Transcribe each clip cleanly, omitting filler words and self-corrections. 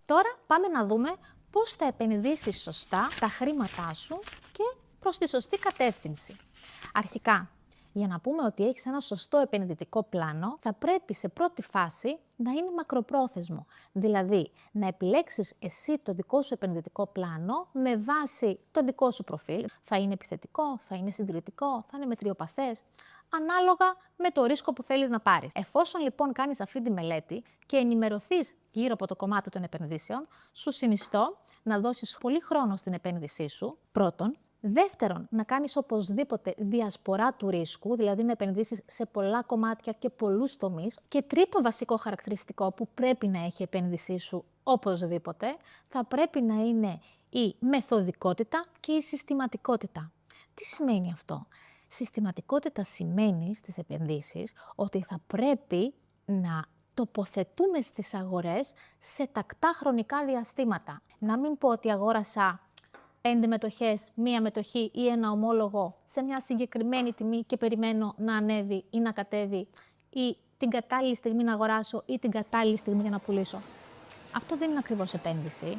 Τώρα πάμε να δούμε πώς θα επενδύσεις σωστά τα χρήματά σου και προς τη σωστή κατεύθυνση. Αρχικά, για να πούμε ότι έχεις ένα σωστό επενδυτικό πλάνο, θα πρέπει σε πρώτη φάση να είναι μακροπρόθεσμο. Δηλαδή, να επιλέξεις εσύ το δικό σου επενδυτικό πλάνο με βάση το δικό σου προφίλ. Θα είναι επιθετικό, θα είναι συντηρητικό, θα είναι μετριοπαθές, ανάλογα με το ρίσκο που θέλεις να πάρεις. Εφόσον λοιπόν κάνεις αυτή τη μελέτη και ενημερωθείς γύρω από το κομμάτι των επενδύσεων, σου συνιστώ να δώσεις πολύ χρόνο στην επένδυσή σου, πρώτον. Δεύτερον, να κάνεις οπωσδήποτε διασπορά του ρίσκου, δηλαδή να επενδύσεις σε πολλά κομμάτια και πολλούς τομείς. Και τρίτο βασικό χαρακτηριστικό που πρέπει να έχει η επένδυσή σου οπωσδήποτε, θα πρέπει να είναι η μεθοδικότητα και η συστηματικότητα. Τι σημαίνει αυτό? Συστηματικότητα σημαίνει στις επενδύσεις ότι θα πρέπει να τοποθετούμε στις αγορές σε τακτά χρονικά διαστήματα. Να μην πω ότι αγόρασα 5 μετοχές, μία μετοχή ή ένα ομόλογο σε μια συγκεκριμένη τιμή και περιμένω να ανέβει ή να κατέβει ή την κατάλληλη στιγμή να αγοράσω ή την κατάλληλη στιγμή για να πουλήσω. Αυτό δεν είναι ακριβώς επένδυση,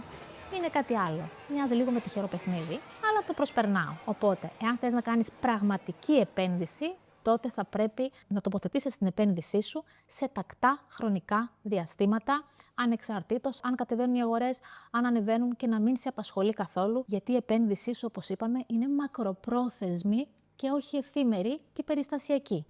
είναι κάτι άλλο. Μοιάζει λίγο με τυχερό παιχνίδι, αλλά το προσπερνάω. Οπότε, εάν θες να κάνεις πραγματική επένδυση, τότε θα πρέπει να τοποθετήσεις την επένδυσή σου σε τακτά χρονικά διαστήματα, ανεξαρτήτως αν κατεβαίνουν οι αγορές, αν ανεβαίνουν, και να μην σε απασχολεί καθόλου, γιατί η επένδυσή σου, όπως είπαμε, είναι μακροπρόθεσμη και όχι εφήμερη και περιστασιακή.